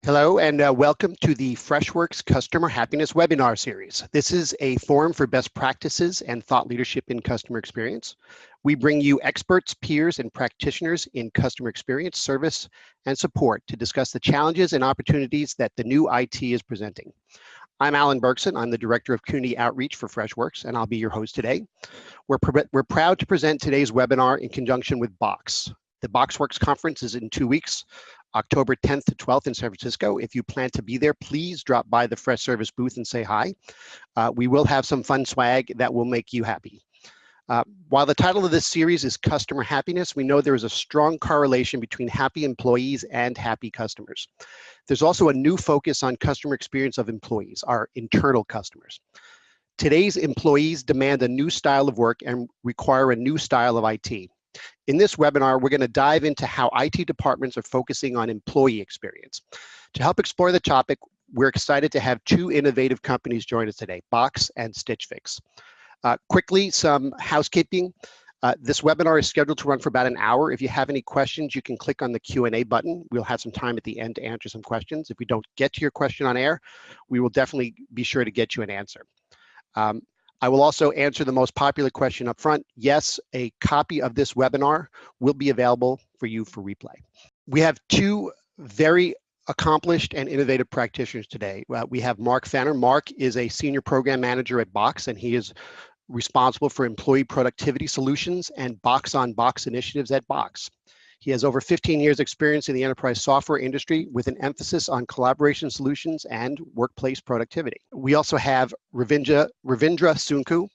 Hello and welcome to the Freshworks Customer Happiness webinar series. This is a forum for best practices and thought leadership in customer experience. We bring you experts, peers, and practitioners in customer experience, service, and support to discuss the challenges and opportunities that the new IT is presenting. I'm Alan Bergson. I'm the Director of Community Outreach for Freshworks, and I'll be your host today. We're proud to present today's webinar in conjunction with Box. The BoxWorks conference is in 2 weeks, October 10th to 12th in San Francisco. If you plan to be there, please drop by the Freshservice booth and say hi. We will have some fun swag that will make you happy. While the title of this series is Customer Happiness, we know there is a strong correlation between happy employees and happy customers. There's also a new focus on customer experience of employees, our internal customers. Today's employees demand a new style of work and require a new style of IT. In this webinar, we're going to dive into how IT departments are focusing on employee experience. To help explore the topic, we're excited to have two innovative companies join us today, Box and Stitch Fix. Quickly, some housekeeping. This webinar is scheduled to run for about an hour. If you have any questions, you can click on the Q&A button. We'll have some time at the end to answer some questions. If we don't get to your question on air, we will definitely be sure to get you an answer. I will also answer the most popular question up front. Yes, a copy of this webinar will be available for you for replay. We have two very accomplished and innovative practitioners today. We have Mark Fenner. Mark is a senior program manager at Box, and he is responsible for employee productivity solutions and box-on-box initiatives at Box. He has over 15 years experience in the enterprise software industry with an emphasis on collaboration solutions and workplace productivity. We also have Ravindra Sunku.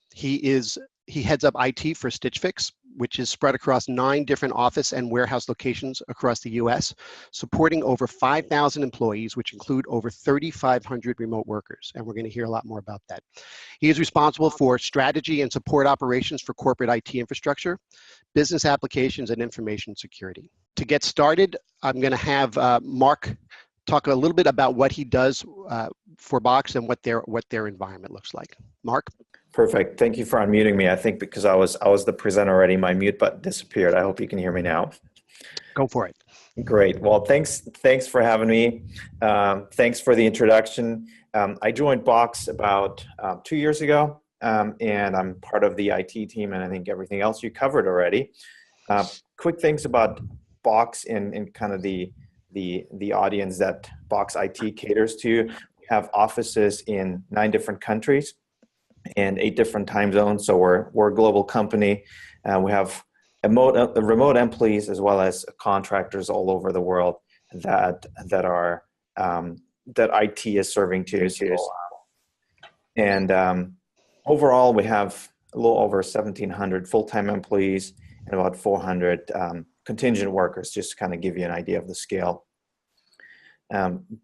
He heads up IT for Stitch Fix, which is spread across 9 different office and warehouse locations across the US, supporting over 5,000 employees, which include over 3,500 remote workers. And we're going to hear a lot more about that. He is responsible for strategy and support operations for corporate IT infrastructure, business applications, and information security. To get started, I'm going to have Mark talk a little bit about what he does for Box and what their environment looks like. Mark? Perfect. Thank you for unmuting me. I think because I was the presenter already, my mute button disappeared. I hope you can hear me now. Go for it. Great. Well, thanks for having me. Thanks for the introduction. I joined Box about 2 years ago, and I'm part of the IT team, and I think everything else you covered already. Quick things about Box and kind of the audience that Box IT caters to. We have offices in 9 different countries and 8 different time zones. So we're a global company. We have remote employees as well as contractors all over the world that IT is serving to. And overall, we have a little over 1,700 full-time employees and about 400 contingent workers, just to kind of give you an idea of the scale.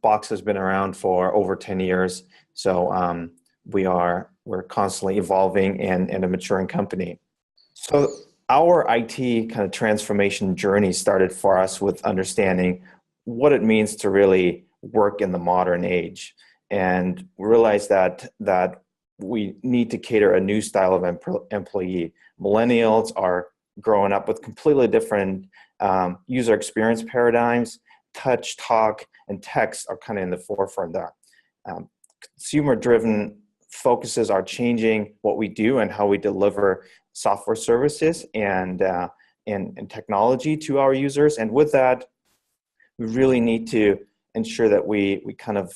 Box has been around for over 10 years, so we're constantly evolving and a maturing company. So our IT kind of transformation journey started for us with understanding what it means to really work in the modern age, and realized that we need to cater a new style of employee. Millennials are growing up with completely different user experience paradigms. Touch, talk, and text are kind of in the forefront there. Consumer-driven focuses are changing what we do and how we deliver software services and technology to our users. And with that, we really need to ensure that we kind of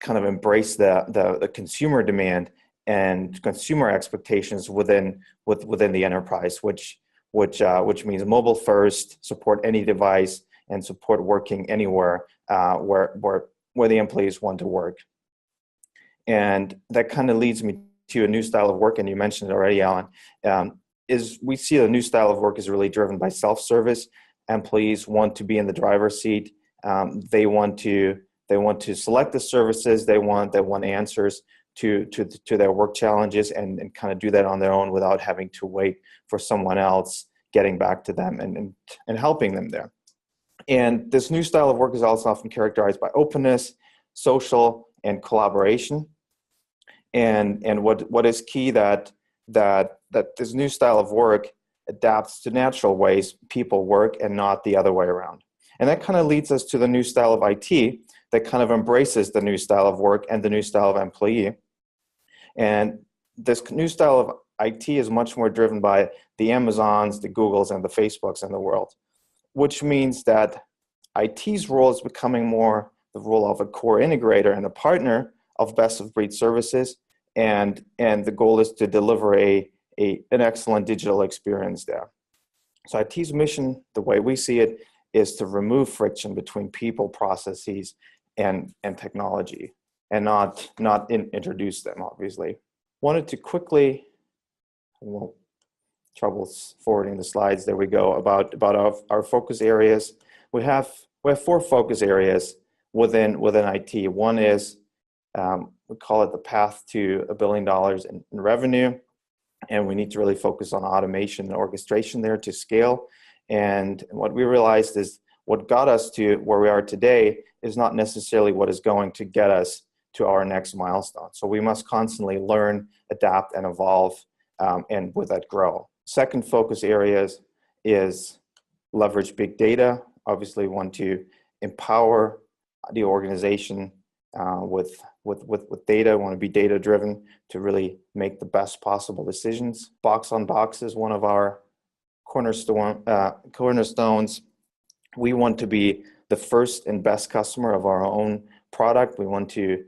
embrace the consumer demand and consumer expectations within the enterprise, which means mobile first, support any device, and support working anywhere where the employees want to work. And that kind of leads me to a new style of work, and you mentioned it already, Alan, is we see the new style of work is really driven by self-service. Employees want to be in the driver's seat. They want to select the services. They want answers to their work challenges and kind of do that on their own without having to wait for someone else getting back to them and helping them there. And this new style of work is also often characterized by openness, social, and collaboration. And what is key that this new style of work adapts to natural ways people work and not the other way around. And that kind of leads us to the new style of IT, that kind of embraces the new style of work and the new style of employee. And this new style of IT is much more driven by the Amazons, the Googles, and the Facebooks in the world, which means that IT's role is becoming more the role of a core integrator and a partner of best-of-breed services, and the goal is to deliver an excellent digital experience there. So IT's mission, the way we see it, is to remove friction between people, processes, and technology, and not introduce them, obviously. Wanted to quickly, well, troubles forwarding the slides, there we go, about our focus areas. We have 4 focus areas within IT. One is, we call it the path to $1 billion in revenue, and we need to really focus on automation and orchestration there to scale. And what we realized is what got us to where we are today is not necessarily what is going to get us to our next milestone. So we must constantly learn, adapt, and evolve, and with that grow. Second focus areas is leverage big data. Obviously, we want to empower the organization with data. We want to be data driven to really make the best possible decisions. Box on Box is one of our cornerstones. We want to be the first and best customer of our own product. We want to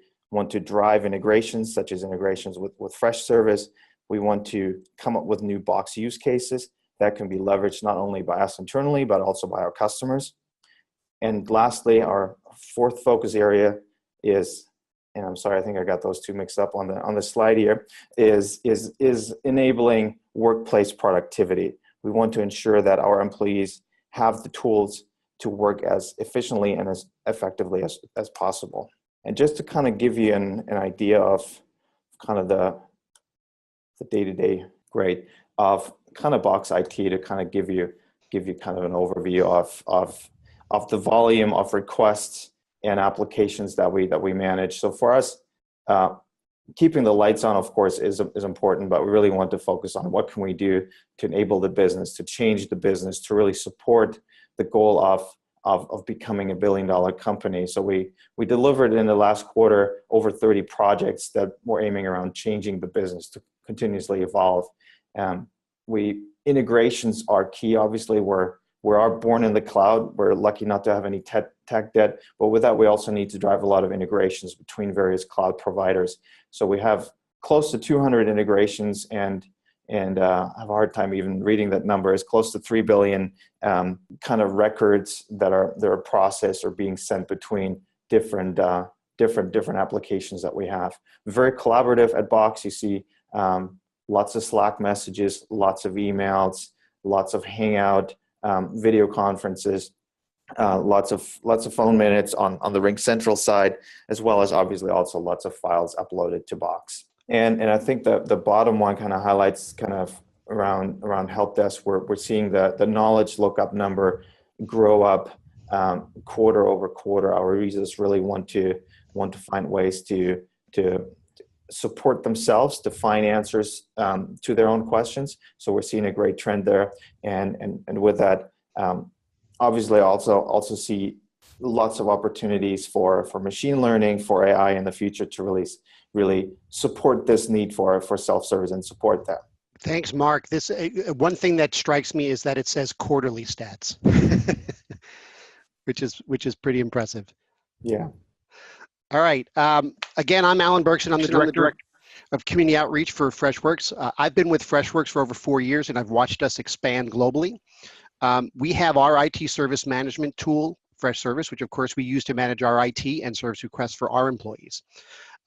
drive integrations, such as integrations with Freshservice. We want to come up with new box use cases that can be leveraged not only by us internally, but also by our customers. And lastly, our 4th focus area is, and I'm sorry, I think I got those 2 mixed up on the slide here, is enabling workplace productivity. We want to ensure that our employees have the tools to work as efficiently and as effectively as possible. And just to kind of give you an idea of kind of the day-to-day grade of kind of Box IT, to kind of give you kind of an overview of the volume of requests and applications that we manage. So for us, keeping the lights on, of course, is important, but we really want to focus on what can we do to enable the business, to change the business, to really support the goal of becoming $1 billion company. So we delivered in the last quarter over 30 projects that were aiming around changing the business to continuously evolve. Integrations are key. Obviously, we are born in the cloud. We're lucky not to have any tech debt, but with that, we also need to drive a lot of integrations between various cloud providers. So we have close to 200 integrations, and I have a hard time even reading that number. It's close to 3 billion kind of records that are processed or being sent between different applications that we have. Very collaborative at Box. You see lots of Slack messages, lots of emails, lots of Hangout, video conferences, lots of phone minutes on the Ring Central side, as well as obviously also lots of files uploaded to Box. And I think the bottom one kind of highlights kind of around help desk. We're seeing the knowledge lookup number grow up quarter over quarter. Our users really want to find ways to support themselves, to find answers to their own questions. So we're seeing a great trend there, and with that, obviously also see lots of opportunities for machine learning, for AI in the future to really support this need for self-service and support that. Thanks, Mark. This one thing that strikes me is that it says quarterly stats, which is pretty impressive. Yeah. All right. Again, I'm Alan Bergson. I'm the director of community outreach for Freshworks. I've been with Freshworks for over 4 years, and I've watched us expand globally. We have our IT service management tool, Freshservice, which of course we use to manage our IT and service requests for our employees.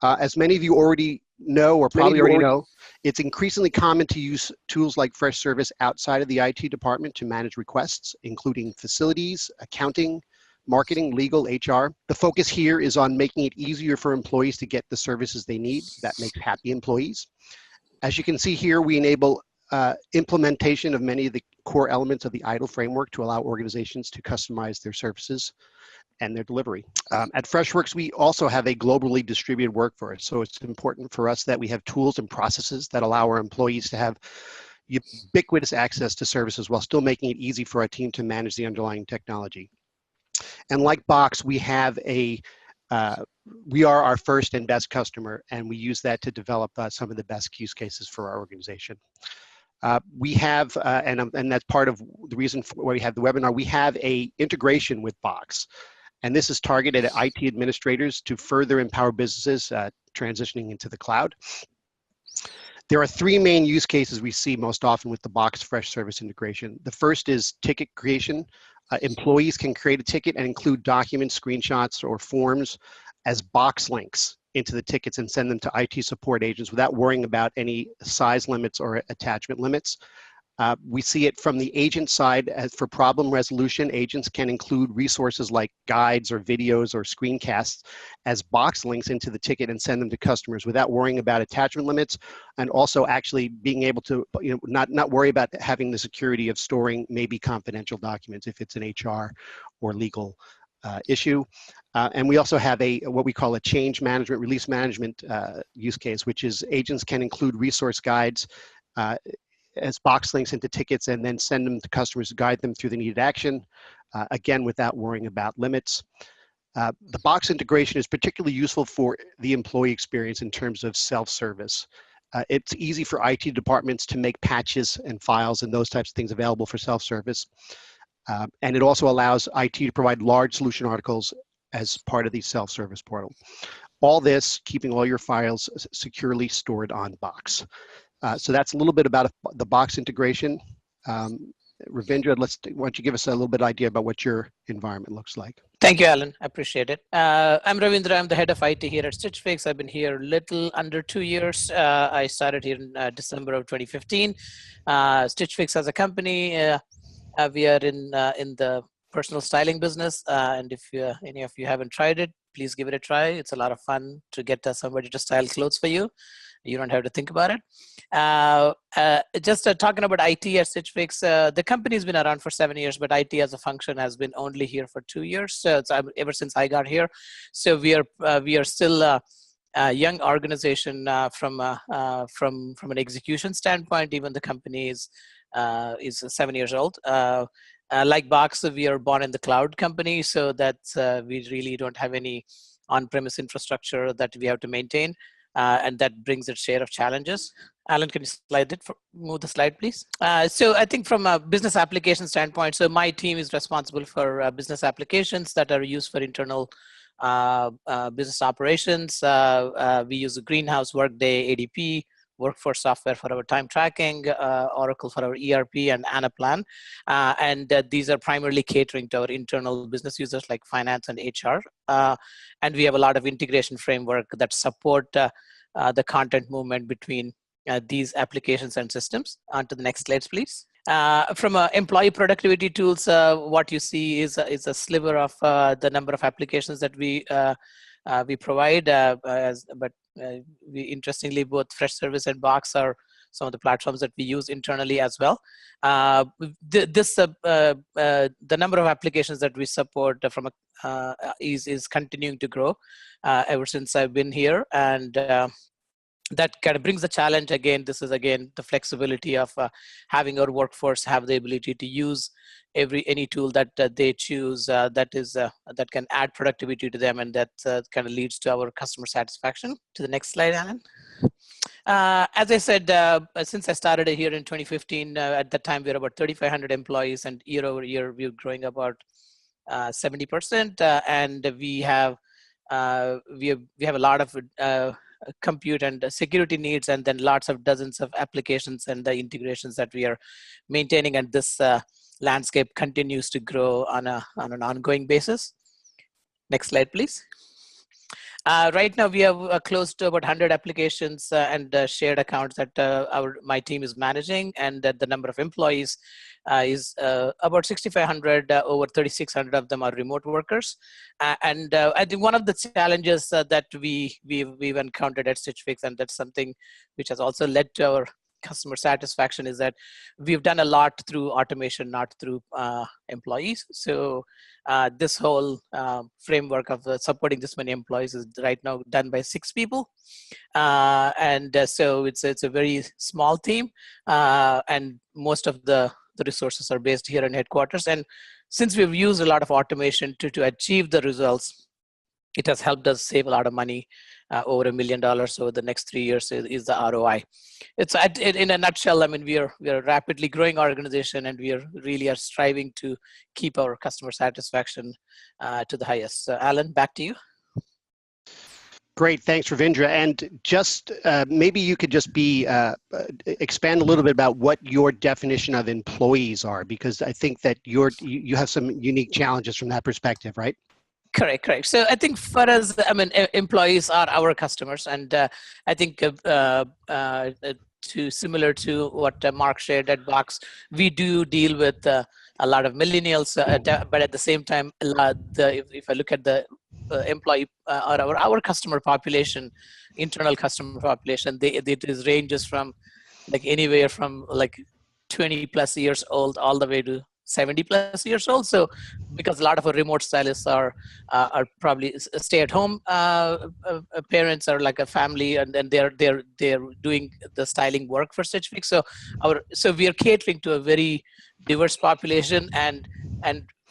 As many of you already know, or probably already know, it's increasingly common to use tools like Freshservice outside of the IT department to manage requests, including facilities, accounting, marketing, legal, HR. The focus here is on making it easier for employees to get the services they need. That makes happy employees. As you can see here, we enable implementation of many of the core elements of the IDLE framework to allow organizations to customize their services and their delivery. At Freshworks, we also have a globally distributed workforce, so it's important for us that we have tools and processes that allow our employees to have ubiquitous access to services while still making it easy for our team to manage the underlying technology. And like Box, we have a we are our first and best customer, and we use that to develop some of the best use cases for our organization. We have, and that's part of the reason why we have the webinar, we have a integration with Box. And this is targeted at IT administrators to further empower businesses transitioning into the cloud. There are three main use cases we see most often with the Box Freshservice integration. The first is ticket creation. Employees can create a ticket and include documents, screenshots, or forms as box links into the tickets and send them to IT support agents without worrying about any size limits or attachment limits. We see it from the agent side. As for problem resolution, agents can include resources like guides or videos or screencasts as box links into the ticket and send them to customers without worrying about attachment limits, and also actually being able to, not worry about having the security of storing maybe confidential documents if it's an HR or legal issue. And we also have what we call a change management, release management use case, which is agents can include resource guides as box links into tickets and then send them to customers to guide them through the needed action, again, without worrying about limits. The Box integration is particularly useful for the employee experience in terms of self-service. It's easy for IT departments to make patches and files and those types of things available for self-service. And it also allows IT to provide large solution articles as part of the self-service portal. All this, keeping all your files securely stored on Box. So that's a little bit about the Box integration. Ravindra, why don't you give us a little bit of idea about what your environment looks like? Thank you, Alan. I appreciate it. I'm Ravindra. I'm the head of IT here at Stitch Fix. I've been here a little under 2 years. I started here in December of 2015. Stitch Fix as a company, we are in the personal styling business. And if any of you haven't tried it, please give it a try. It's a lot of fun to get somebody to style clothes for you. You don't have to think about it. Just talking about IT at Stitch Fix, the company's been around for 7 years, but IT as a function has been only here for 2 years. So it's ever since I got here. So we are still a young organization from an execution standpoint. Even the company is 7 years old. Like Box, we are born in the cloud company, so that we really don't have any on-premise infrastructure that we have to maintain. And that brings its share of challenges. Alan, can you move the slide, please? So I think from a business application standpoint, so my team is responsible for business applications that are used for internal business operations. We use Greenhouse, Workday, ADP, Workforce Software for our time tracking, Oracle for our ERP, and Anaplan. And these are primarily catering to our internal business users like finance and HR. And we have a lot of integration framework that support the content movement between these applications and systems. On to the next slides, please. From employee productivity tools, what you see is a sliver of the number of applications that we provide, but interestingly, both Freshservice and Box are some of the platforms that we use internally as well. The number of applications that we support is continuing to grow ever since I've been here, and that kind of brings the challenge again. This is again the flexibility of having our workforce have the ability to use any tool that they choose that can add productivity to them, and that kind of leads to our customer satisfaction. To the next slide, Alan. As I said, since I started here in 2015, at that time we were about 3,500 employees, and year over year we're growing about 70%, and we have a lot of compute and security needs, and then lots of dozens of applications and the integrations that we are maintaining, and this landscape continues to grow on an ongoing basis. Next slide, please. Right now, we have close to about 100 applications and shared accounts that my team is managing, and the number of employees is about 6,500. Over 3,600 of them are remote workers. And I think one of the challenges that we've encountered at Stitch Fix, and that's something which has also led to our customer satisfaction, is that we've done a lot through automation, not through employees. So this whole framework of supporting this many employees is right now done by 6 people. So it's a very small team, and most of the resources are based here in headquarters. And since we've used a lot of automation to achieve the results, it has helped us save a lot of money. Over $1 million over the next 3 years is the ROI. It's in a nutshell. I mean, we are a rapidly growing organization, and we are striving to keep our customer satisfaction to the highest. So, Alan, back to you. Great, thanks, Ravindra. And just maybe you could just expand a little bit about what your definition of employees are, because I think that you have some unique challenges from that perspective, right? Correct. So I think for us, I mean, employees are our customers, and I think similar to what Mark shared at Box, we do deal with a lot of millennials, but at the same time, if I look at the employee or our customer population, internal customer population, it ranges from like anywhere from like 20 plus years old all the way to 70 plus years old. So because a lot of our remote stylists are probably stay-at-home parents or like a family, and then they're doing the styling work for Stitch Fix. So we are catering to a very diverse population, and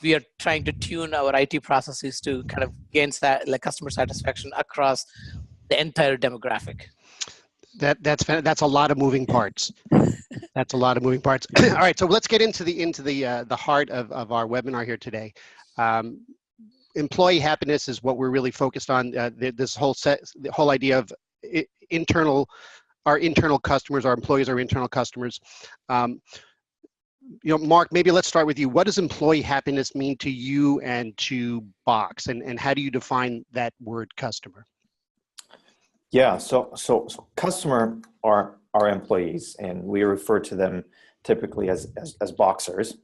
we are trying to tune our IT processes to kind of gain customer satisfaction across the entire demographic. That's a lot of moving parts. That's a lot of moving parts. All right, so let's get into the heart of our webinar here today. Employee happiness is what we're really focused on. The whole idea of our internal customers, our employees, our internal customers. Mark, maybe let's start with you. What does employee happiness mean to you and to Box, and how do you define that word customer? Yeah, so customer are our employees, and we refer to them typically as Boxers.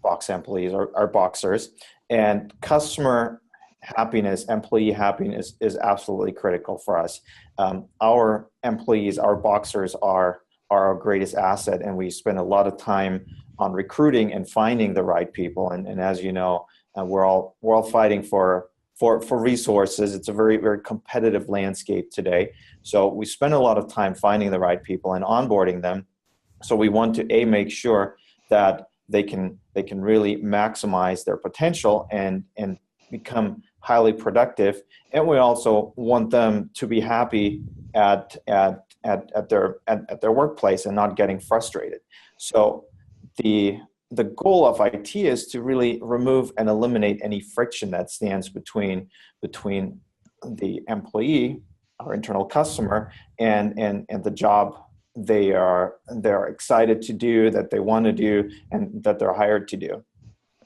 Box employees are Boxers, and customer happiness, employee happiness is absolutely critical for us. Our employees, our Boxers are our greatest asset, and we spend a lot of time on recruiting and finding the right people. And as you know, we're all fighting for resources. It's a very, very competitive landscape today. So we spend a lot of time finding the right people and onboarding them. So we want to make sure that they can really maximize their potential and become highly productive. And we also want them to be happy at their workplace and not getting frustrated. So the goal of IT is to really remove and eliminate any friction that stands between the employee, our internal customer, and the job they're excited to do, that they want to do, and that they're hired to do.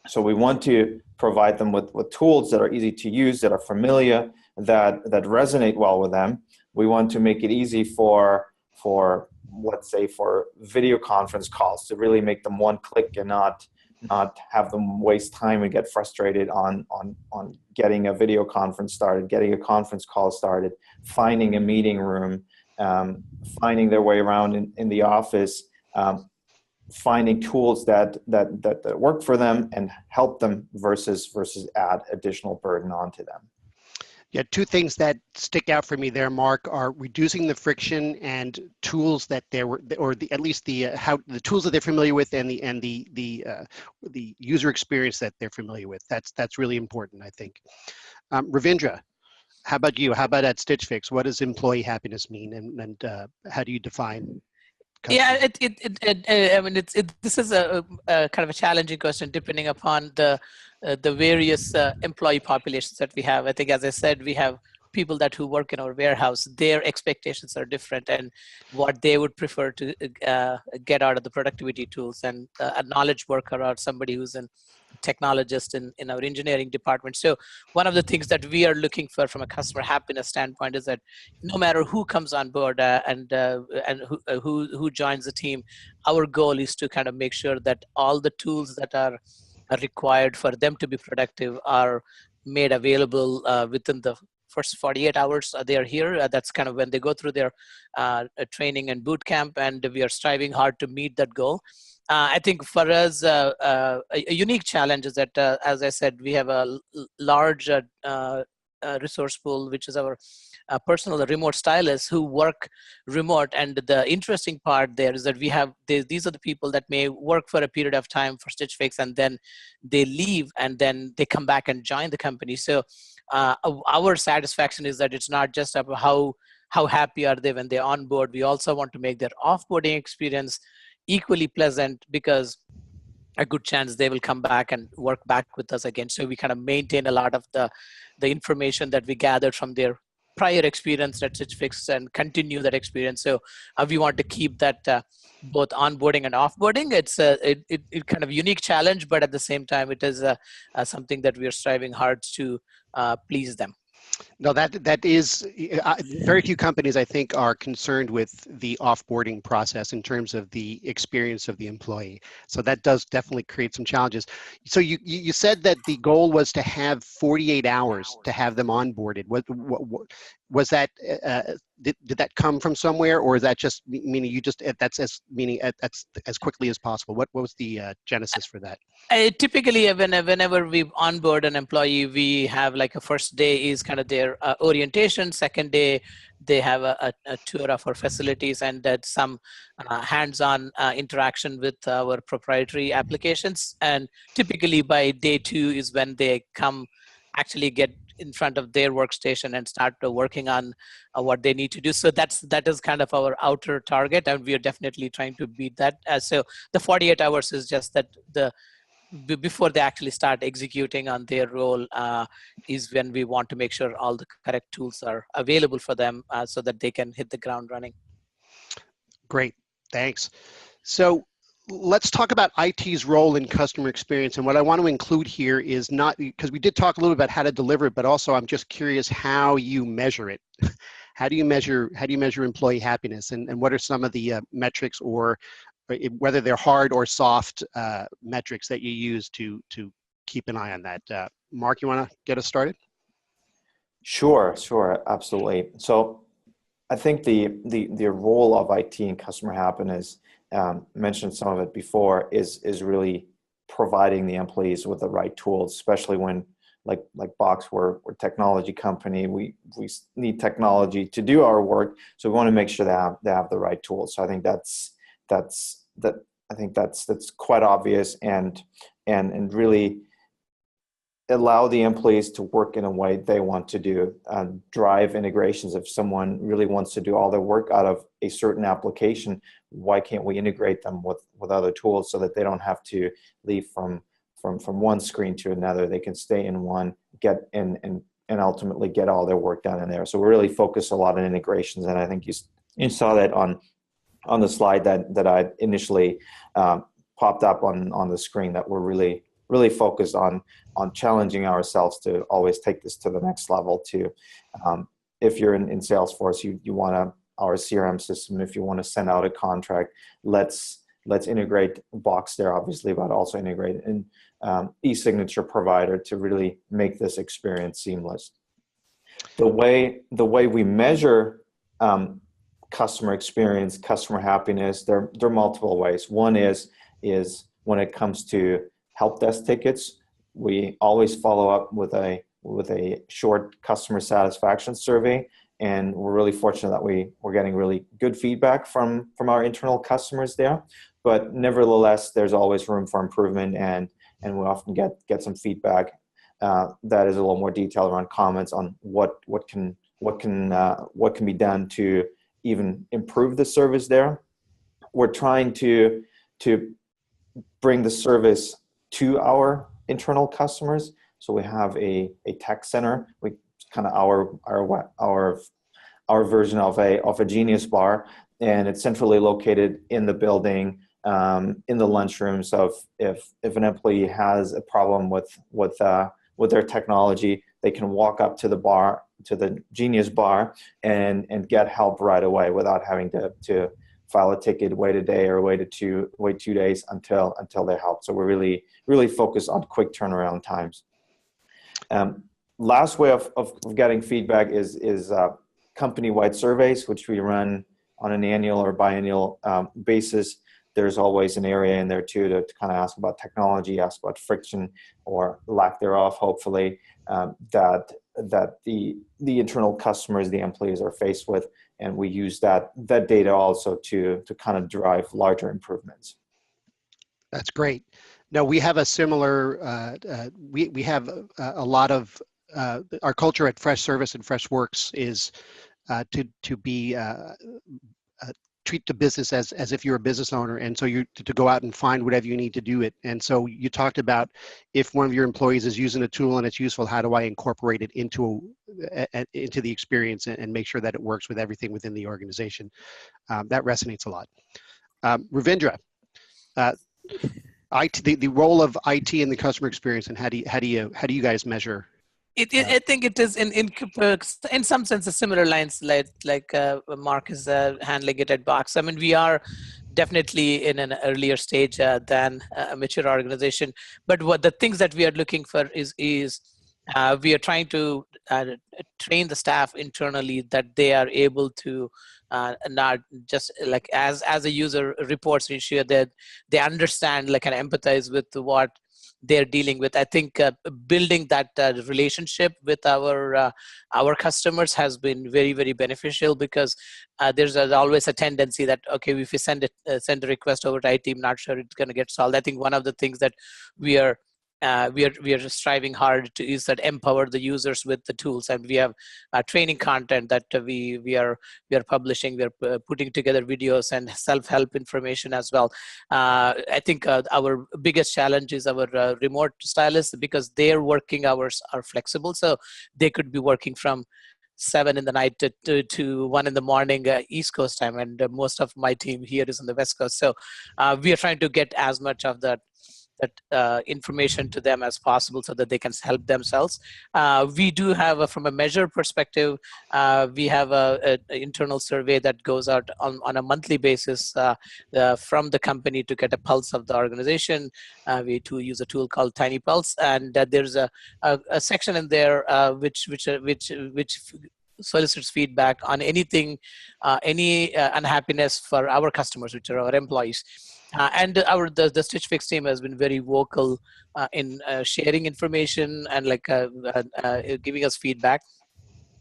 So we want to provide them with tools that are easy to use, that are familiar, that resonate well with them. We want to make it easy for let's say for video conference calls, to really make them one click and not have them waste time and get frustrated on getting a video conference started, getting a conference call started, finding a meeting room, finding their way around in the office, finding tools that work for them and help them versus add additional burden onto them. Yeah, two things that stick out for me there, Mark, are reducing the friction and tools that at least the tools that they're familiar with, and the user experience that they're familiar with. That's really important, I think. Ravindra, how about you? How about at Stitch Fix? What does employee happiness mean, and how do you define customer? Yeah, I mean, this is a kind of a challenging question depending upon the various employee populations that we have. I think, as I said, we have people who work in our warehouse. Their expectations are different, and what they would prefer to get out of the productivity tools, and a knowledge worker or somebody who's a technologist in our engineering department. So one of the things that we are looking for from a customer happiness standpoint is that no matter who comes on board and who joins the team, our goal is to kind of make sure that all the tools that are required for them to be productive are made available within the first 48 hours they are here. That's kind of when they go through their training and boot camp, and we are striving hard to meet that goal. I think for us, a unique challenge is that, as I said, we have a large resource pool, which is our personal remote stylists who work remote. And the interesting part there is that we have these are the people that may work for a period of time for Stitch Fix, and then they leave, and then they come back and join the company. So our satisfaction is that it's not just about how happy are they when they onboard. We also want to make their offboarding experience equally pleasant, because a good chance they will come back and work back with us again. So we kind of maintain a lot of the information that we gathered from their prior experience at Stitch Fix and continue that experience. So we want to keep that both onboarding and offboarding. It's it kind of unique challenge, but at the same time, it is something that we are striving hard to please them. No, that is very few companies, I think, are concerned with the offboarding process in terms of the experience of the employee. So that does definitely create some challenges. So you said that the goal was to have 48 hours to have them onboarded. What was that? Did that come from somewhere, or is that just meaning you just that's as quickly as possible? What was the genesis for that? Typically, whenever we onboard an employee, we have like a first day is kind of their orientation. Second day, they have a tour of our facilities and some hands-on interaction with our proprietary applications. And typically by day 2 is when they actually get in front of their workstation and start working on what they need to do. So that is kind of our outer target, and we are definitely trying to beat that. So the 48 hours is just that before they actually start executing on their role is when we want to make sure all the correct tools are available for them so that they can hit the ground running. Great, thanks. So let's talk about IT's role in customer experience. And what I want to include here is not, because we did talk a little bit about how to deliver it, but also I'm just curious how you measure it. How do you measure employee happiness, and what are some of the metrics, or whether they're hard or soft metrics that you use to keep an eye on that? Mark, you want to get us started? Sure, absolutely. So I think the role of IT in customer happiness, mentioned some of it before, is really providing the employees with the right tools, especially when like Box, we're a technology company. We need technology to do our work, so we want to make sure they have the right tools. So I think that's quite obvious, and really allow the employees to work in a way they want to do, drive integrations. If someone really wants to do all their work out of a certain application, why can't we integrate them with other tools so that they don't have to leave from one screen to another? They can stay in one, get in, and ultimately get all their work done in there. So we really focus a lot on integrations, and I think you saw that on the slide that I initially popped up on the screen, that we're really focused on challenging ourselves to always take this to the next level. To if you're in Salesforce, you want our CRM system. If you want to send out a contract, let's integrate Box there, obviously, but also integrate an e-signature provider to really make this experience seamless. The way we measure customer experience, customer happiness, there are multiple ways. One is when it comes to help desk tickets, we always follow up with a short customer satisfaction survey, and we're really fortunate that we're getting really good feedback from our internal customers there. But nevertheless, there's always room for improvement, and we often get some feedback that is a little more detailed around comments on what can be done to even improve the service there. We're trying to bring the service to our internal customers. So we have a tech center. We kind of our version of a Genius bar, and it's centrally located in the building, in the lunchroom. So if an employee has a problem with their technology, they can walk up to the bar, to the Genius bar, and get help right away without having to file a ticket, wait a day, or wait 2 days until they're helped. So we're really focused on quick turnaround times. Last way of getting feedback is company-wide surveys, which we run on an annual or biannual basis. There's always an area in there too to kind of ask about technology, ask about friction or lack thereof, hopefully, that the internal customers, the employees, are faced with, and we use that data also to kind of drive larger improvements. That's great. No, we have a similar. We have a lot of our culture at Freshservice and Freshworks is to be treat the business as if you're a business owner, and so you to go out and find whatever you need to do it. And so you talked about if one of your employees is using a tool and it's useful, how do I incorporate it into the experience and make sure that it works with everything within the organization? That resonates a lot. Ravindra, the role of IT in the customer experience, and how do you guys measure? I think it is in some sense a similar lines like Mark is handling it at Box. I mean, we are definitely in an earlier stage than a mature organization. But what the things that we are looking for is we are trying to train the staff internally that they are able to not just like as a user reports an issue, that they understand, like, and empathize with what they're dealing with. I think building that relationship with our customers has been very, very beneficial, because there's always a tendency that, okay, if we send a request over to IT, I'm not sure it's going to get solved. I think one of the things that we are striving hard to is that empower the users with the tools, and we have training content that we are publishing. We're putting together videos and self-help information as well. I think our biggest challenge is our remote stylists, because their working hours are flexible, so they could be working from 7 in the night to 1 in the morning East Coast time, and most of my team here is on the West Coast. So we are trying to get as much of that information to them as possible so that they can help themselves. We do have, from a measure perspective, we have an internal survey that goes out on a monthly basis from the company to get a pulse of the organization. We use a tool called Tiny Pulse, and there's a section in there which solicits feedback on anything, any unhappiness for our customers, which are our employees. And the Stitch Fix team has been very vocal in sharing information and giving us feedback.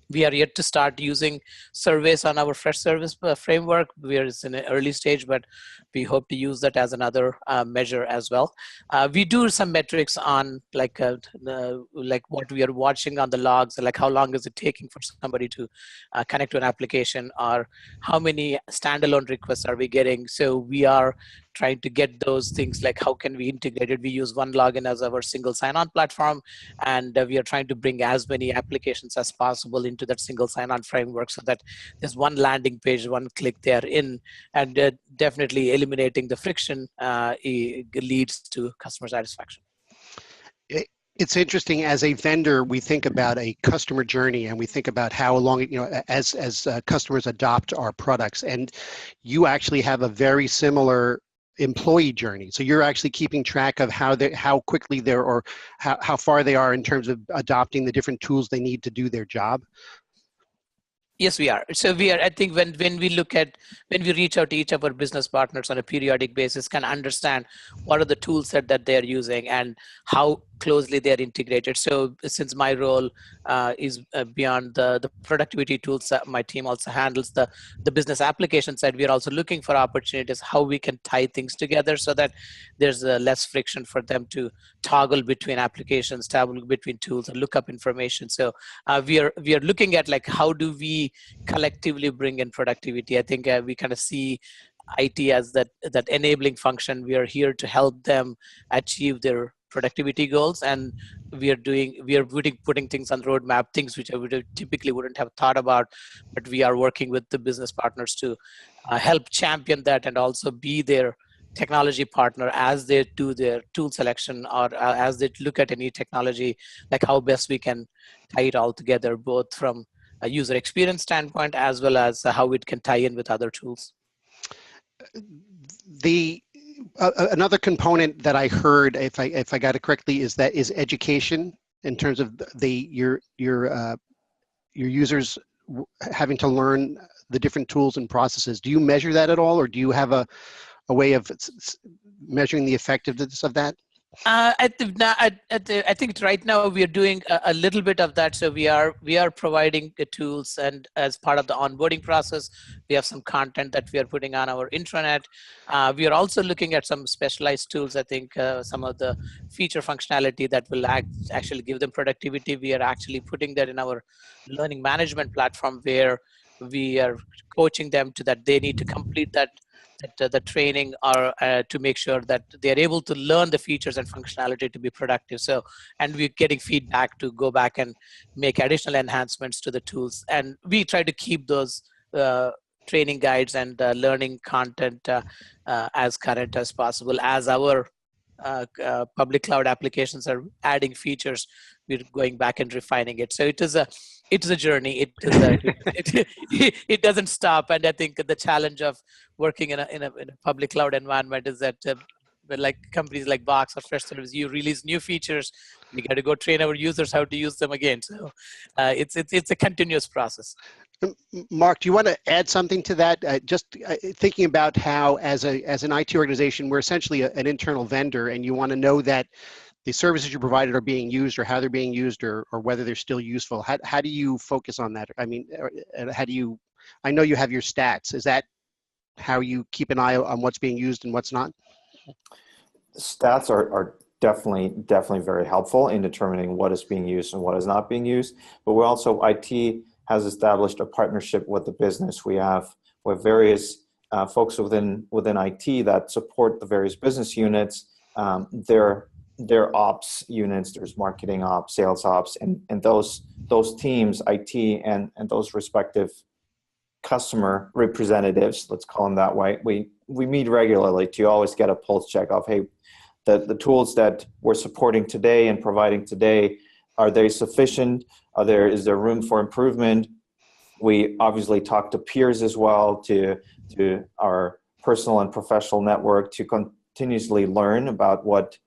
We are yet to start using surveys on our Freshservice framework. We are in an early stage, but we hope to use that as another measure as well. We do some metrics on like what we are watching on the logs, like how long is it taking for somebody to connect to an application, or how many standalone requests are we getting. So we are trying to get those things, like how can we integrate it. We use OneLogin as our single sign-on platform, and we are trying to bring as many applications as possible into that single sign-on framework, so that there's one landing page, one click there in, and definitely eliminating the friction leads to customer satisfaction. It's interesting, as a vendor, we think about a customer journey, and we think about how long, as customers adopt our products, and you actually have a very similar employee journey. So you're actually keeping track of how quickly they're, or how far they are in terms of adopting the different tools they need to do their job. Yes, we are. So we are, I think when we reach out to each of our business partners on a periodic basis, can understand what are the tools that they're using and how closely they're integrated. So since my role is beyond the productivity tools, my team also handles the business application side. We're also looking for opportunities how we can tie things together so that there's less friction for them to toggle between applications, toggle between tools, and look up information. So we are looking at like how do we collectively bring in productivity. I think we kind of see IT as that enabling function. We are here to help them achieve their productivity goals, and we are putting things on the roadmap, things which I typically wouldn't have thought about, but we are working with the business partners to help champion that and also be their technology partner as they do their tool selection, or as they look at any technology, like how best we can tie it all together, both from a user experience standpoint as well as how it can tie in with other tools. Another component that I heard, if I got it correctly, is education, in terms of your users having to learn the different tools and processes. Do you measure that at all, or do you have a way of measuring the effectiveness of that? I think right now we are doing a little bit of that. So we are providing the tools, and as part of the onboarding process, we have some content that we are putting on our intranet. We are also looking at some specialized tools. I think some of the feature functionality that will actually give them productivity. We are actually putting that in our learning management platform, where we are coaching them to that they need to complete the training, or to make sure that they're able to learn the features and functionality to be productive. So, and we're getting feedback to go back and make additional enhancements to the tools. And we try to keep those training guides and learning content as current as possible. As our public cloud applications are adding features, we're going back and refining it. So it is a journey. It doesn't stop. And I think the challenge of working in a public cloud environment is that like companies like Box or Freshservice, you release new features, we got to go train our users how to use them again. So it's a continuous process. Mark, do you want to add something to that? Just thinking about how, as an IT organization, we're essentially an internal vendor, and you want to know that the services you provided are being used, or how they're being used, or whether they're still useful. How do you focus on that? I mean, how do you? I know you have your stats. Is that how you keep an eye on what's being used and what's not? Stats are definitely very helpful in determining what is being used and what is not being used. But we're also, IT has established a partnership with the business. We have various folks within IT that support the various business units. Their ops units, there's marketing ops, sales ops, and those teams, IT and those respective customer representatives, let's call them that way. We meet regularly to always get a pulse check of, hey, the tools that we're supporting today and providing today, are they sufficient? Is there room for improvement? We obviously talk to peers as well, to our personal and professional network, to continuously learn about what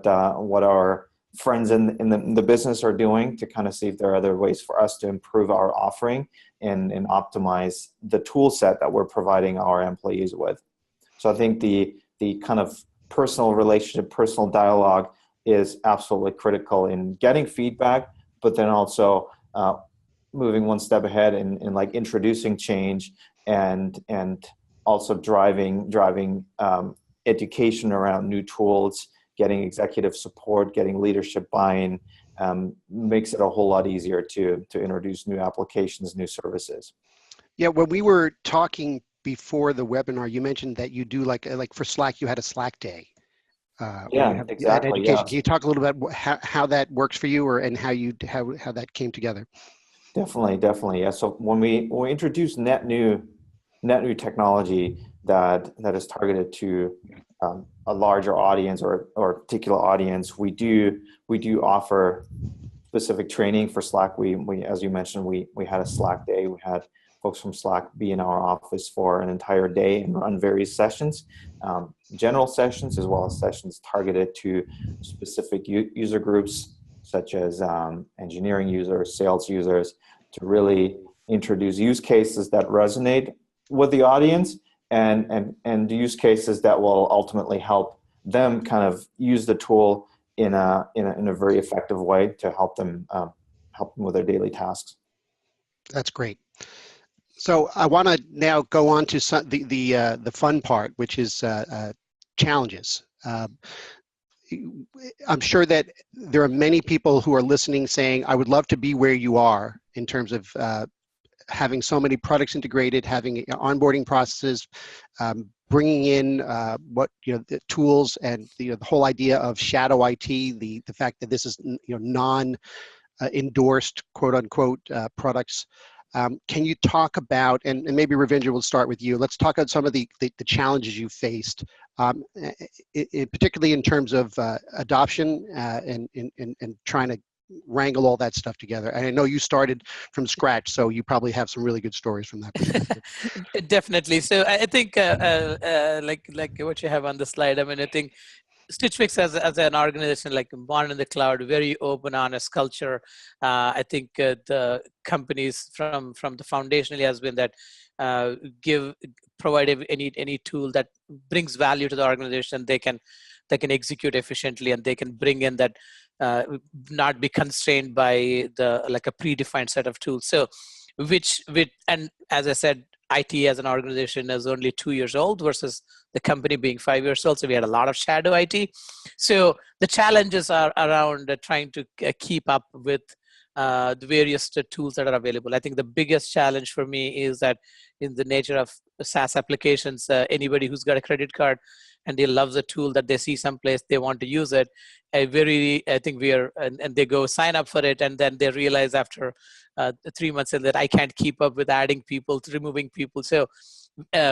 our friends in the business are doing, to kind of see if there are other ways for us to improve our offering and optimize the tool set that we're providing our employees with. So I think the kind of personal relationship, personal dialogue is absolutely critical in getting feedback, but then also moving one step ahead in like introducing change and also driving education around new tools, getting executive support, getting leadership buy-in, makes it a whole lot easier to introduce new applications, new services. Yeah, when we were talking before the webinar, you mentioned that you do like for Slack, you had a Slack day. Yeah, exactly. Yeah. Can you talk a little bit about how that works for you, and how that came together? Definitely. Yeah. So when we introduce net new technology that is targeted to a larger audience or a particular audience, we do offer specific training for Slack. We as you mentioned, we had a Slack day. We had folks from Slack be in our office for an entire day and run various sessions, general sessions, as well as sessions targeted to specific user groups, such as engineering users, sales users, to really introduce use cases that resonate with the audience, and use cases that will ultimately help them kind of use the tool in a very effective way to help them with their daily tasks. That's great. So I want to now go on to the fun part, which is challenges. I'm sure that there are many people who are listening saying, I would love to be where you are in terms of having so many products integrated, having onboarding processes, bringing in the tools, and the whole idea of shadow IT, the fact that this is non-endorsed quote unquote products. Can you talk about, and maybe Ravindra, will start with you. Let's talk about some of the challenges you faced, particularly in terms of adoption and trying to wrangle all that stuff together. And I know you started from scratch, so you probably have some really good stories from that perspective. Definitely. So I think like what you have on the slide, I mean, I think Stitch Fix as an organization, like born in the cloud, very open, honest culture. I think the companies from the foundationally has been that provide any tool that brings value to the organization. They can that can execute efficiently, and they can bring in that, not be constrained by the like a predefined set of tools. So and as I said, IT as an organization is only 2 years old versus the company being 5 years old. So we had a lot of shadow IT. So the challenges are around trying to keep up with the various tools that are available. I think the biggest challenge for me is that in the nature of SaaS applications, anybody who's got a credit card and they love the tool that they see someplace, they want to use it. I think and they go sign up for it, and then they realize after 3 months in that I can't keep up with adding people, removing people. So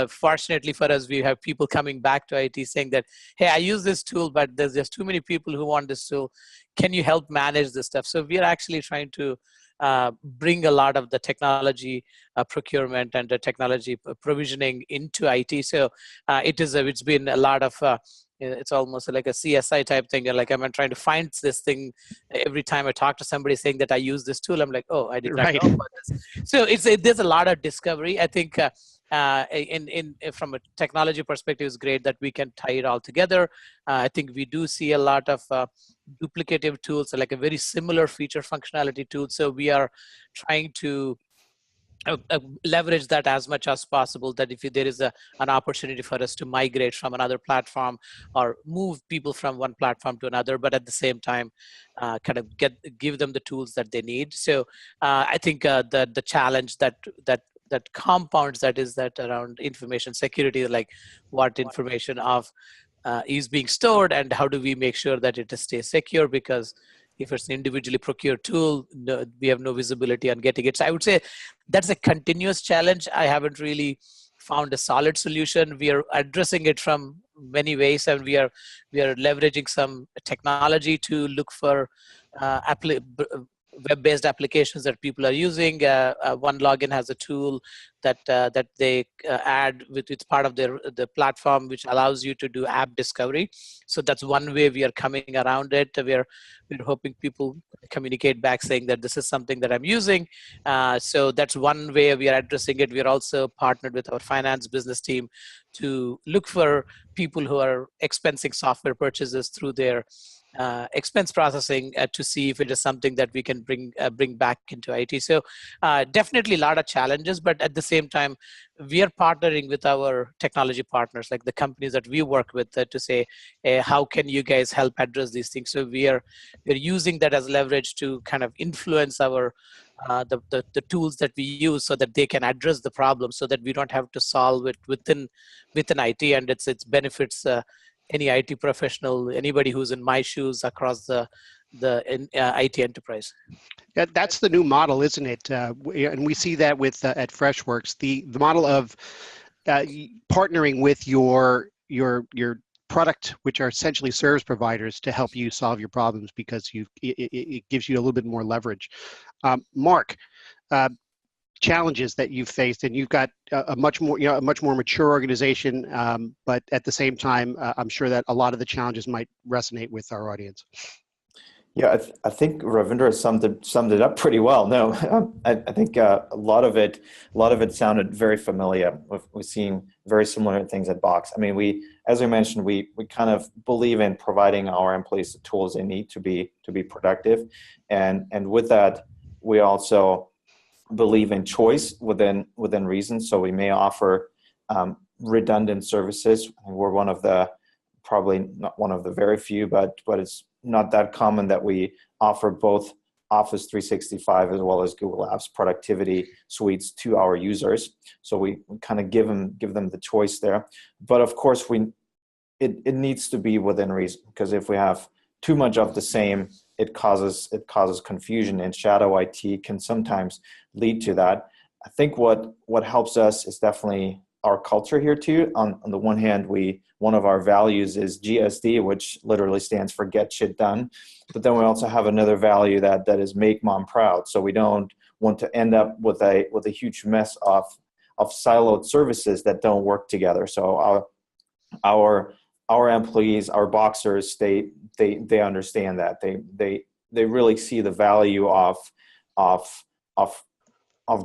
fortunately for us, we have people coming back to IT saying that, hey, I use this tool, but there's just too many people who want this tool. Can you help manage this stuff? So we are actually trying to bring a lot of the technology procurement and the technology provisioning into IT. So it's been a lot of it's almost like a CSI type thing. Like I'm trying to find this thing every time I talk to somebody saying that I use this tool. I'm like, oh, I did not know about this. So there's a lot of discovery. I think from a technology perspective, it's great that we can tie it all together. I think we do see a lot of duplicative tools, like a very similar feature functionality tool. So we are trying to leverage that as much as possible, that if there is an opportunity for us to migrate from another platform or move people from one platform to another, but at the same time kind of give them the tools that they need. So I think the challenge that compounds that is that around information security, like what information is being stored and how do we make sure that it stays secure, because if it's an individually procured tool, we have no visibility on getting it. So I would say that's a continuous challenge. I haven't really found a solid solution. We are addressing it from many ways, and we are leveraging some technology to look for web-based applications that people are using. OneLogin has a tool that they add it's part of the platform, which allows you to do app discovery. So that's one way we are coming around it. We're hoping people communicate back saying that this is something that I'm using. So that's one way we are addressing it. We are also partnered with our finance business team to look for people who are expensing software purchases through their expense processing to see if it is something that we can bring back into IT. So definitely a lot of challenges, but at the same time, we are partnering with our technology partners, like the companies that we work with, to say, how can you guys help address these things? So we're using that as leverage to kind of influence our the tools that we use so that they can address the problem, so that we don't have to solve it within IT, and its benefits any IT professional, anybody who's in my shoes across the IT enterprise. That's the new model, isn't it? And we see that with at Freshworks, the model of partnering with your product, which are essentially service providers, to help you solve your problems, because it gives you a little bit more leverage. Mark, challenges that you've faced, and you've got a much more mature organization, but at the same time, I'm sure that a lot of the challenges might resonate with our audience. Yeah, I think Ravindra summed it up pretty well. No, I think a lot of it sounded very familiar. We've seen very similar things at Box. I mean, as we mentioned, we kind of believe in providing our employees the tools they need to be productive, and with that, we also believe in choice within reason. So we may offer redundant services. We're probably not one of the very few, but it's not that common that we offer both Office 365 as well as Google Apps productivity suites to our users. So we kind of give them the choice there. But of course, it needs to be within reason, because if we have too much of the same, it causes confusion, and shadow IT can sometimes lead to that. I think what helps us is definitely our culture here too. On the one hand, one of our values is GSD, which literally stands for Get Shit Done. But then we also have another value that is Make Mom Proud. So we don't want to end up with a huge mess of siloed services that don't work together. So our employees, our Boxers, they understand that. They really see the value of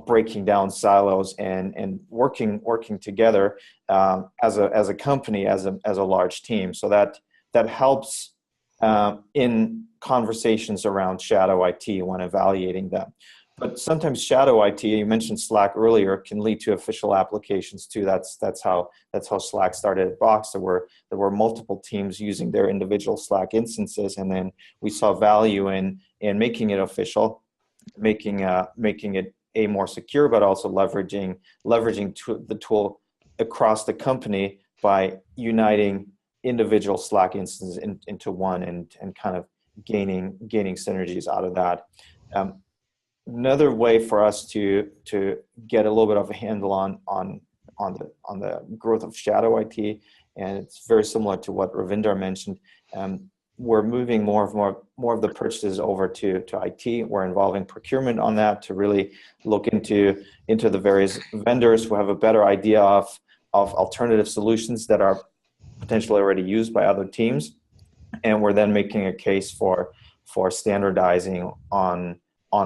breaking down silos and working together as a company, as a large team. So that helps in conversations around shadow IT when evaluating them. But sometimes shadow IT, you mentioned Slack earlier, can lead to official applications too. That's how Slack started at Box. There were multiple teams using their individual Slack instances, and then we saw value in making it official, making it more secure, but also leveraging the tool across the company by uniting individual Slack instances into one and kind of gaining synergies out of that. Another way for us to get a little bit of a handle on the growth of shadow IT, and it's very similar to what Ravinder mentioned. We're moving more of the purchases over to IT. We're involving procurement on that to really look into the various vendors who have a better idea of alternative solutions that are potentially already used by other teams, and we're then making a case for standardizing on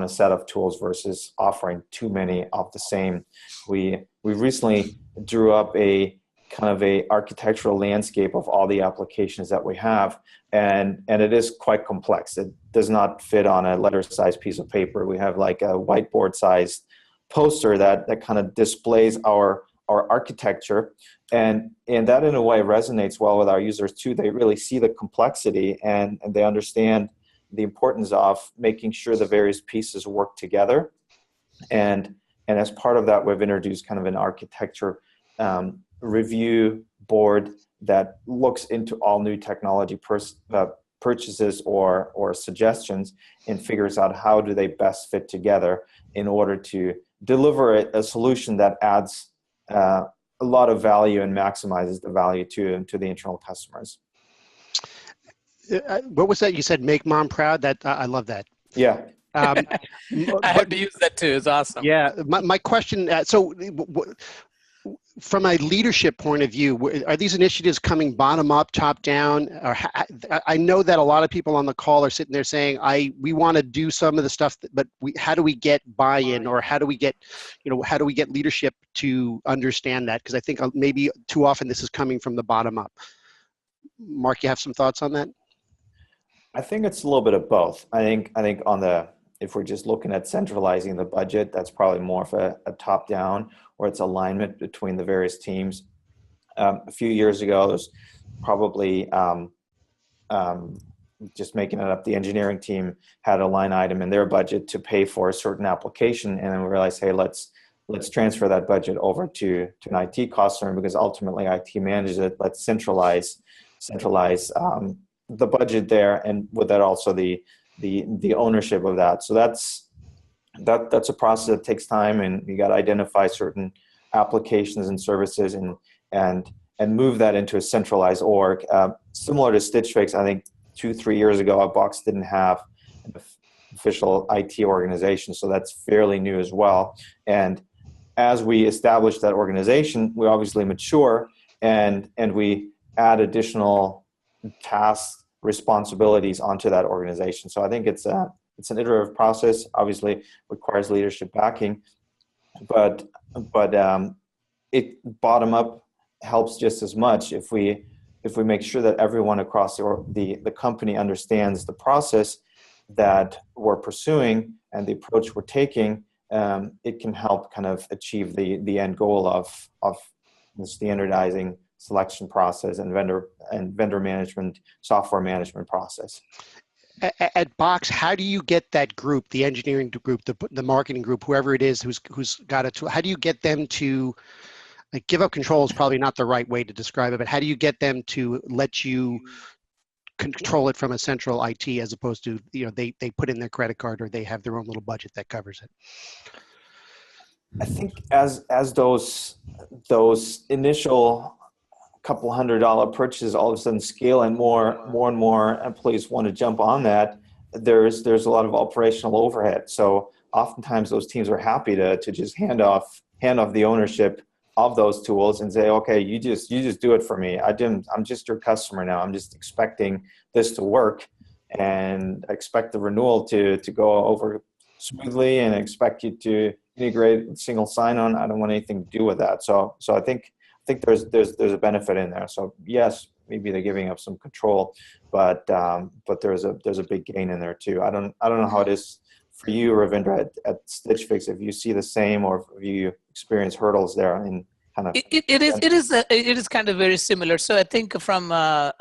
a set of tools versus offering too many of the same. We recently drew up a kind of a architectural landscape of all the applications that we have, and it is quite complex. It does not fit on a letter-sized piece of paper. We have like a whiteboard-sized poster that kind of displays our architecture, and that in a way resonates well with our users too. They really see the complexity and they understand the importance of making sure the various pieces work together. And as part of that, we've introduced kind of an architecture review board that looks into all new technology purchases or suggestions and figures out how do they best fit together in order to deliver a solution that adds a lot of value and maximizes the value to the internal customers. What was that you said? Make mom proud. That I love that. Yeah. I had to use that too. It's awesome. Yeah. My question. So, from a leadership point of view, are these initiatives coming bottom up, top down? Or I know that a lot of people on the call are sitting there saying, we want to do some of the stuff, but how do we get buy-in, or how do we get leadership to understand that? Because I think maybe too often this is coming from the bottom up. Mark, you have some thoughts on that? I think it's a little bit of both. I think if we're just looking at centralizing the budget, that's probably more of a top down, or it's alignment between the various teams. A few years ago, there's probably just making it up. The engineering team had a line item in their budget to pay for a certain application, and then we realized, hey, let's transfer that budget over to an IT cost center, because ultimately IT manages it. Let's centralize the budget there, and with that also the ownership of that. So that's a process that takes time, and you got to identify certain applications and services and move that into a centralized org. Similar to Stitch Fix, I think 2-3 years ago, our Box didn't have an official IT organization, so that's fairly new as well. And as we establish that organization, we obviously mature and we add additional tasks, responsibilities onto that organization. So I think it's an iterative process. Obviously requires leadership backing, but it bottom up helps just as much if we make sure that everyone across the company understands the process that we're pursuing and the approach we're taking. It can help kind of achieve the end goal of the standardizing selection process and vendor management, software management process. At Box, how do you get that group, the engineering group, the marketing group, whoever it is who's got it, how do you get them to give up control is probably not the right way to describe it, but how do you get them to let you control it from a central IT as opposed to, they put in their credit card or they have their own little budget that covers it? I think as those initial couple $100 purchases all of a sudden scale and more and more employees want to jump on that, there's a lot of operational overhead. So oftentimes those teams are happy to just hand off the ownership of those tools and say, okay, you just do it for me. I'm just your customer now. I'm just expecting this to work and expect the renewal to go over smoothly and expect you to integrate single sign-on. I don't want anything to do with that. So I think there's a benefit in there. So yes, maybe they're giving up some control, but there's a big gain in there too. I don't know how it is for you, Ravindra, at Stitch Fix, if you see the same or if you experience hurdles there in kind of. It is kind of very similar. So I think from like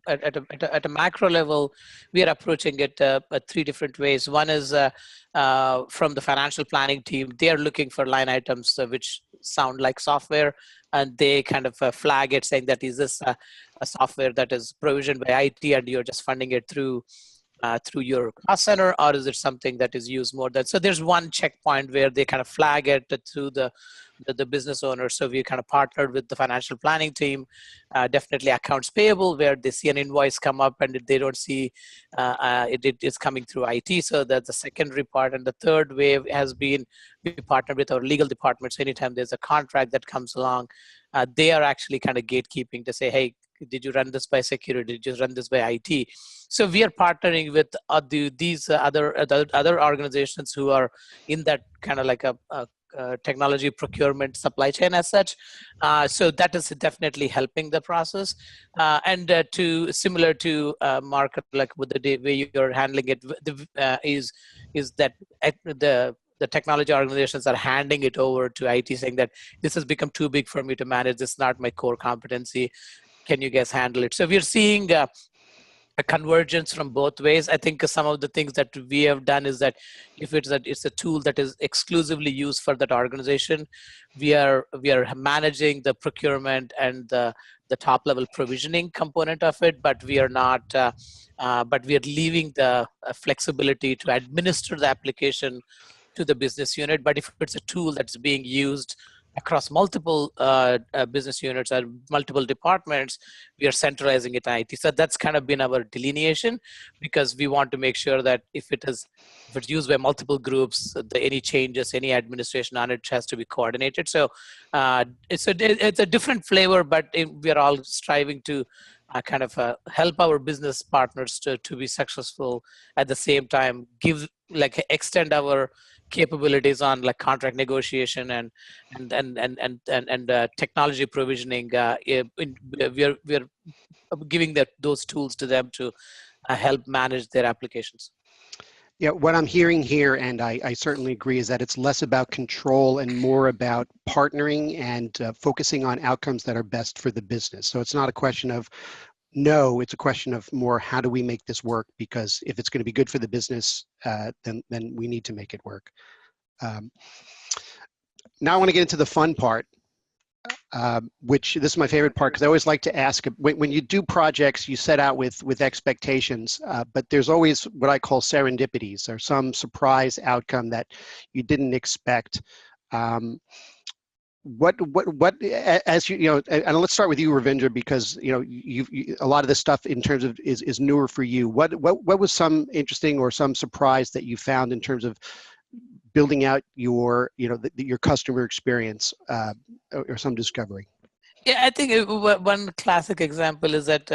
at a macro level, we are approaching it three different ways. One is from the financial planning team. They are looking for line items which sound like software, and they kind of flag it, saying that is this a software that is provisioned by IT and you're just funding it through your cost center, or is it something that is used more than? So there's one checkpoint where they kind of flag it to the business owner. So we kind of partnered with the financial planning team, definitely accounts payable, where they see an invoice come up and they don't see it is coming through IT. So that's the secondary part. And the third wave has been, we partnered with our legal departments. Anytime there's a contract that comes along, they are actually kind of gatekeeping to say, hey, did you run this by security? Did you run this by IT? So we are partnering with these other organizations who are in that kind of like a technology procurement supply chain as such. So that is definitely helping the process. And to similar to Mark, like with the way you're handling it, is that the technology organizations are handing it over to IT, saying that this has become too big for me to manage. This is not my core competency. Can you guys handle it? So we're seeing a convergence from both ways. I think some of the things that we have done is that if it's a tool that is exclusively used for that organization, we are managing the procurement and the top level provisioning component of it, but we are not. But we are leaving the flexibility to administer the application to the business unit. But if it's a tool that's being used across multiple business units or multiple departments, we are centralizing it in IT. So that's kind of been our delineation, because we want to make sure that if it's used by multiple groups, any changes, any administration on it has to be coordinated. So it's a different flavor, but we are all striving to kind of help our business partners to be successful, at the same time extend our capabilities on like contract negotiation and technology provisioning. We are giving those tools to them to help manage their applications. Yeah, what I'm hearing here, and I certainly agree, is that it's less about control and more about partnering and focusing on outcomes that are best for the business. So it's not a question of no, it's a question of more, how do we make this work? Because if it's going to be good for the business, then we need to make it work. Now I want to get into the fun part, which this is my favorite part, because I always like to ask, when you do projects, you set out with expectations, but there's always what I call serendipities, or some surprise outcome that you didn't expect. What as you know, and let's start with you, Ravindra, because you a lot of this stuff in terms of is newer for you. What was some interesting or some surprise that you found in terms of building out your your customer experience, or some discovery? Yeah, I think one classic example is that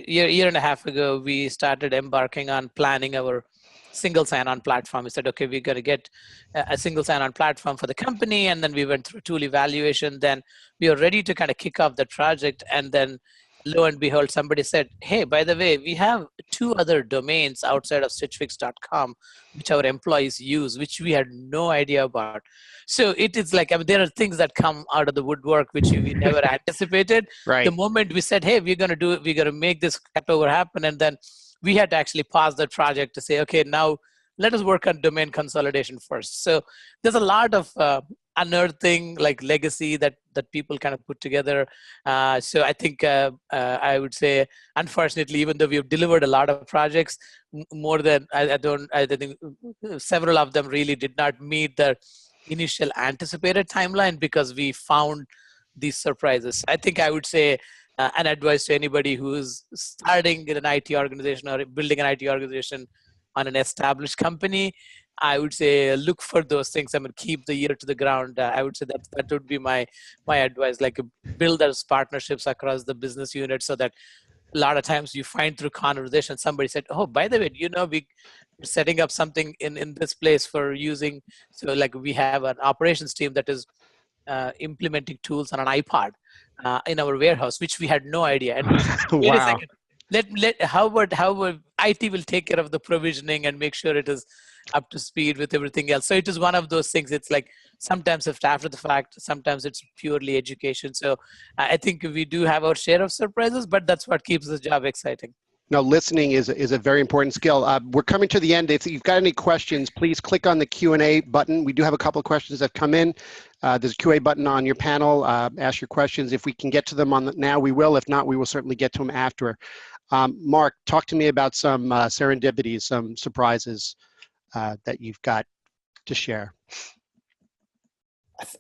year and a half ago, we started embarking on planning our single sign-on platform. We said, okay, we're going to get a single sign-on platform for the company, and then we went through tool evaluation. Then we were ready to kind of kick off the project, and then lo and behold, somebody said, hey, by the way, we have 2 other domains outside of stitchfix.com, which our employees use, which we had no idea about. So it is like, I mean, there are things that come out of the woodwork, which we never anticipated. Right. The moment we said, hey, we're going to do it, we're going to make this cutover happen. And then we had to actually pause the project to say, okay, now let us work on domain consolidation first. So there's a lot of unearthing, like legacy that people kind of put together. So I think I would say, unfortunately, even though we've delivered a lot of projects, more than I think several of them really did not meet the initial anticipated timeline, because we found these surprises. I think I would say an advice to anybody who's starting in an IT organization or building an IT organization on an established company, I would say look for those things. I mean, keep the ear to the ground. I would say that would be my advice. Like, build those partnerships across the business unit, so that a lot of times you find through conversation, somebody said, oh, by the way, we're setting up something in this place for using. So like, we have an operations team that is implementing tools on an iPod. in our warehouse, which we had no idea. And we said, wait a Wow. second, how would IT will take care of the provisioning and make sure it is up to speed with everything else. So it is one of those things. It's like sometimes it's after the fact, sometimes it's purely education. So I think we do have our share of surprises, but that's what keeps the job exciting. Now, listening is a very important skill. We're coming to the end. If you've got any questions, please click on the Q&A button. We do have a couple of questions that come in. There's a Q&A button on your panel. Ask your questions. If we can get to them now, we will. If not, we will certainly get to them after. Mark, talk to me about some serendipities, some surprises that you've got to share.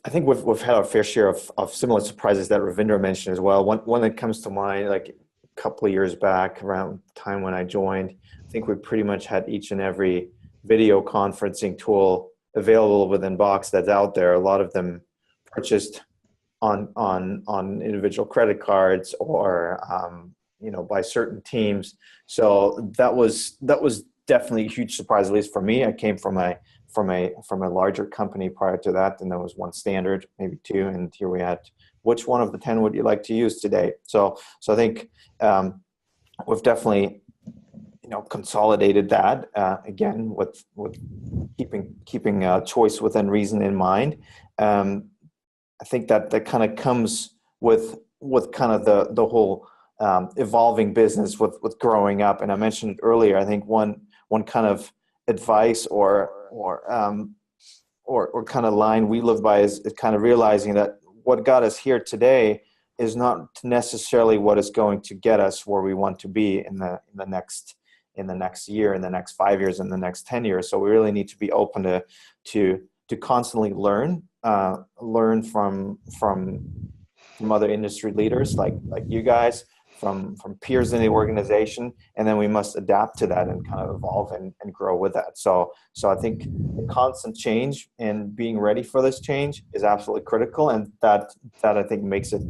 I think we've had our fair share of similar surprises that Ravindra mentioned as well. One that comes to mind, like a couple of years back, around the time when I joined, I think we pretty much had each and every video conferencing tool available within Box that's out there. A lot of them purchased on individual credit cards or by certain teams. So that was definitely a huge surprise, at least for me. I came from a larger company prior to that, and there was one standard, maybe two, and here we had, which one of the 10 would you like to use today? So I think we've definitely consolidated that again with keeping choice within reason in mind. I think that kind of comes with kind of the whole evolving business with growing up. And I mentioned it earlier. I think one kind of advice or kind of line we live by is kind of realizing that what got us here today is not necessarily what is going to get us where we want to be in the next year, in the next 5 years, in the next 10 years. So we really need to be open to constantly learn from other industry leaders like you guys, from peers in the organization, and then we must adapt to that and kind of evolve and grow with that. So I think the constant change and being ready for this change is absolutely critical, and that I think makes it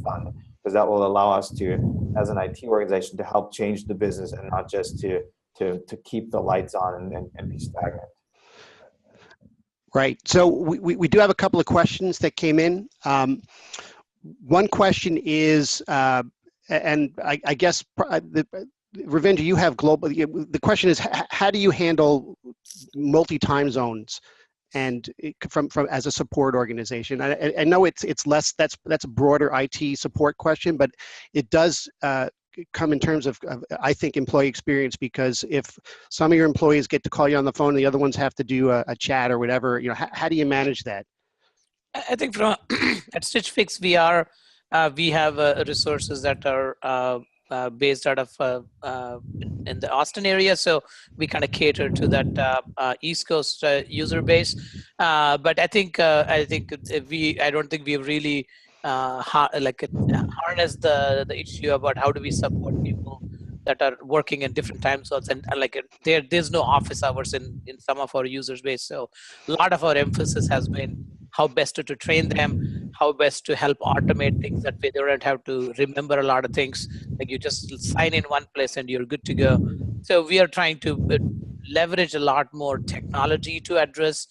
fun, because that will allow us to, as an IT organization, to help change the business and not just to keep the lights on and be stagnant. Right. So we do have a couple of questions that came in. One question is, and I guess Ravindra, you have global. The question is, how do you handle multi-time zones, and from as a support organization? I know it's less. That's a broader IT support question, but it does come in terms of I think employee experience, because if some of your employees get to call you on the phone, and the other ones have to do a chat or whatever, how do you manage that? I think at Stitch Fix we have resources that are based out of in the Austin area, so we kind of cater to that East Coast user base. But I don't think we've really harnessed the issue about how do we support people that are working in different time zones, and there's no office hours in some of our users base. So a lot of our emphasis has been how best to train them, how best to help automate things, that way they don't have to remember a lot of things. Like you just sign in one place and you're good to go. So we are trying to leverage a lot more technology to address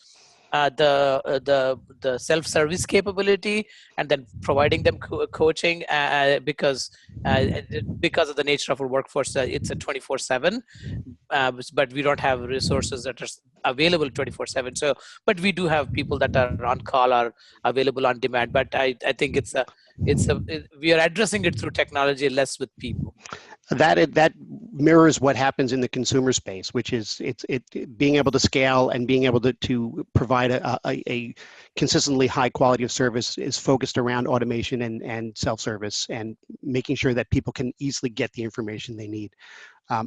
the self-service capability, and then providing them coaching because of the nature of our workforce. It's a 24/7, but we don't have resources that are available 24/7. So, but we do have people that are on call or available on demand. But I think we are addressing it through technology, less with people. That mirrors what happens in the consumer space, which is it being able to scale and being able to provide a consistently high quality of service is focused around automation and self-service and making sure that people can easily get the information they need.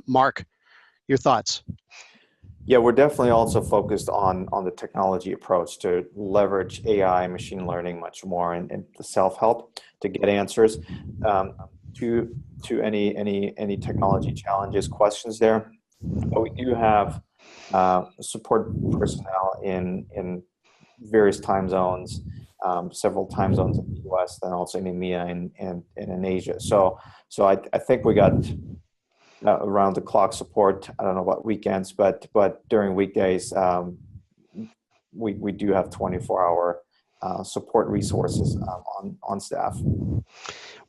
Mark, your thoughts? Yeah, we're definitely also focused on the technology approach to leverage AI, machine learning much more, and the self-help to get answers to any technology challenges, questions there. But we do have support personnel in various time zones, several time zones in the US, and also in EMEA and in Asia. So I think we got around the clock support. I don't know about weekends, but during weekdays, we do have 24-hour support resources on staff.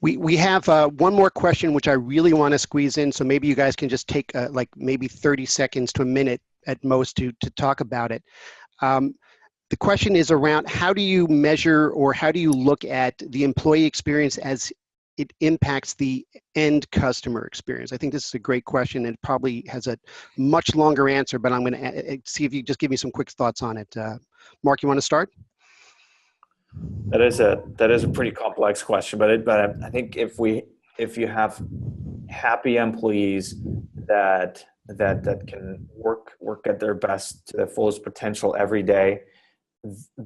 We have one more question, which I really want to squeeze in. So maybe you guys can just take like maybe 30 seconds to a minute at most to talk about it. The question is around how do you measure or how do you look at the employee experience as it impacts the end customer experience? I think this is a great question and probably has a much longer answer, but I'm going to see if you just give me some quick thoughts on it. Mark, you want to start? That is a pretty complex question, but I think if you have happy employees that can work at their best to their fullest potential every day,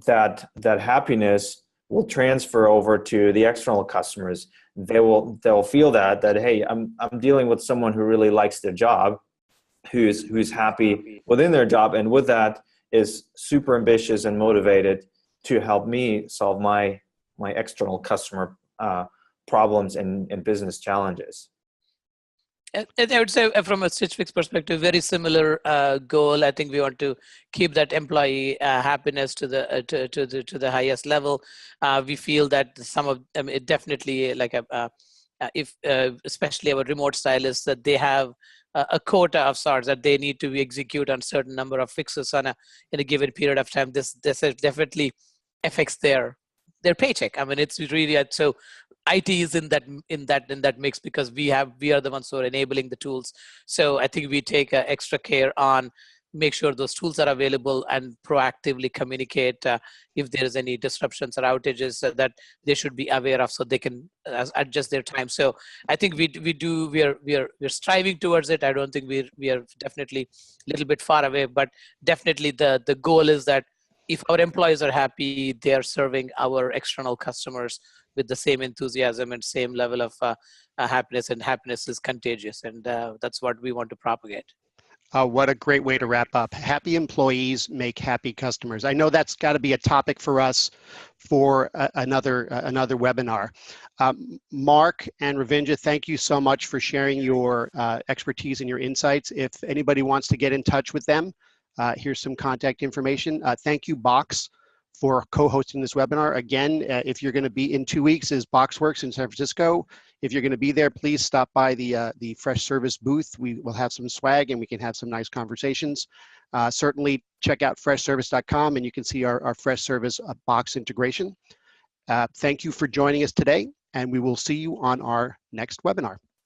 that happiness will transfer over to the external customers. They'll feel that hey, I'm dealing with someone who really likes their job, who's happy within their job, and with that is super ambitious and motivated to help me solve my external customer problems and business challenges. And I would say from a Stitch Fix perspective, very similar goal. I think we want to keep that employee happiness to the highest level. We feel that it definitely like if especially our remote stylists, that they have a quota of sorts that they need to execute on certain number of fixes in a given period of time. This definitely affects their paycheck. I mean, it's really so. IT is in that mix because we are the ones who are enabling the tools. So I think we take extra care on make sure those tools are available and proactively communicate if there is any disruptions or outages that they should be aware of so they can adjust their time. So I think we're striving towards it. I don't think we are definitely a little bit far away, but definitely the goal is that if our employees are happy, they are serving our external customers with the same enthusiasm and same level of happiness, and happiness is contagious, and that's what we want to propagate. What a great way to wrap up. Happy employees make happy customers. I know that's got to be a topic for us for another webinar. Mark and Ravindra, thank you so much for sharing your expertise and your insights. If anybody wants to get in touch with them, here's some contact information. Thank you, Box, for co-hosting this webinar. Again, if you're going to be in 2 weeks, is BoxWorks in San Francisco. If you're going to be there, please stop by the Freshservice booth. We will have some swag and we can have some nice conversations. Certainly check out freshservice.com and you can see our Freshservice Box integration. Thank you for joining us today, and we will see you on our next webinar.